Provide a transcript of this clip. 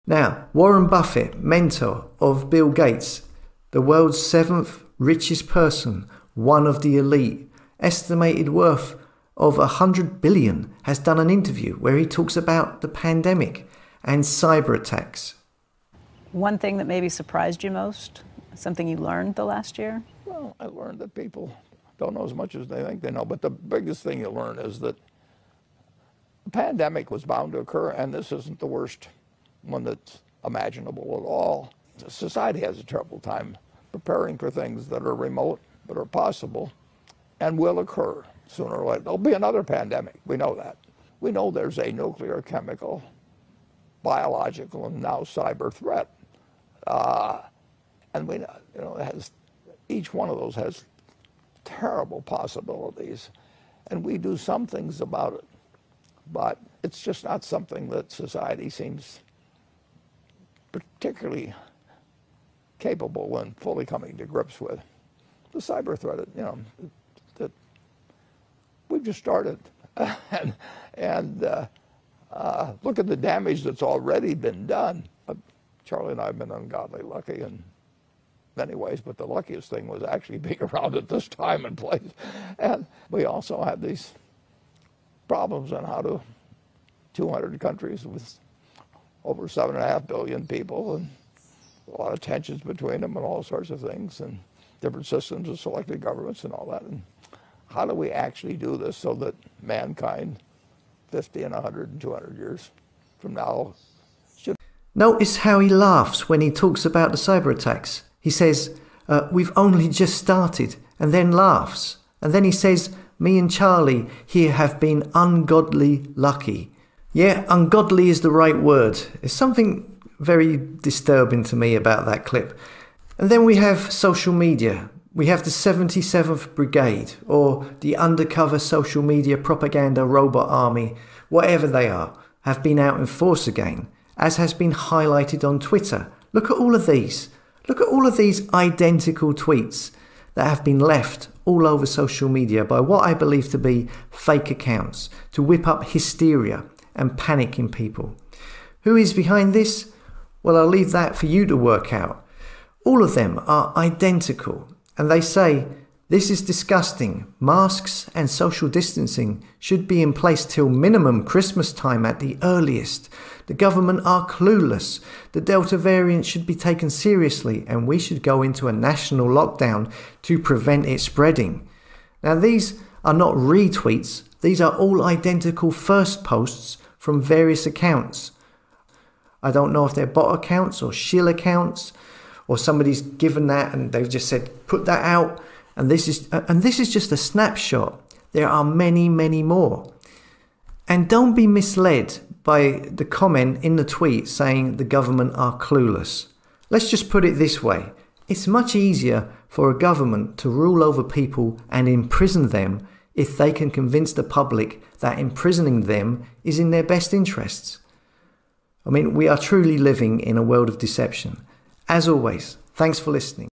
Now, Uorън Бъфет, mentor of Bill Gates, the world's 7th richest person, one of the elite, estimated worth of 100 billion, has done an interview where he talks about the pandemic and cyber attacks. One thing that maybe surprised you most? Something you learned the last year? Well, I learned that people don't know as much as they think they know, but the biggest thing you learn is that the pandemic was bound to occur, and this isn't the worst one that's imaginable at all. Society has a terrible time preparing for things that are remote but are possible and will occur sooner or later. There'll be another pandemic. We know that. We know there's a nuclear, chemical, biological, and now cyber threat. And we know, each one of those has terrible possibilities. And we do some things about it, but it's just not something that society seems particularly capable and fully coming to grips with. The cyber threat, that we've just started. and look at the damage that's already been done. Charlie and I have been ungodly lucky in many ways, but the luckiest thing was actually being around at this time and place. And we also have these problems on how to 200 countries with over 7.5 billion people, and a lot of tensions between them and all sorts of things, and different systems of selected governments and all that. And how do we actually do this so that mankind 50 and 100 and 200 years from now should... Notice how he laughs when he talks about the cyber attacks. He says, we've only just started, and then laughs. And then he says, me and Charlie here have been ungodly lucky. Yeah, ungodly is the right word. There's something very disturbing to me about that clip. And then we have social media. We have the 77th Brigade, or the undercover social media propaganda robot army, whatever they are, have been out in force again, as has been highlighted on Twitter. Look at all of these. Look at all of these identical tweets that have been left all over social media by what I believe to be fake accounts to whip up hysteria and panic in people. Who is behind this? Well, I'll leave that for you to work out. All of them are identical, and they say, this is disgusting. Masks and social distancing should be in place till minimum Christmas time at the earliest. The government are clueless. The Delta variant should be taken seriously, and we should go into a national lockdown to prevent it spreading. Now, these are not retweets. These are all identical first posts from various accounts. I don't know if they're bot accounts or shill accounts, or somebody's given that and they've just said, put that out. And this is just a snapshot. There are many, many more. And don't be misled by the comment in the tweet saying the government are clueless. Let's just put it this way. It's much easier for a government to rule over people and imprison them if they can convince the public that imprisoning them is in their best interests. I mean, we are truly living in a world of deception. As always, thanks for listening.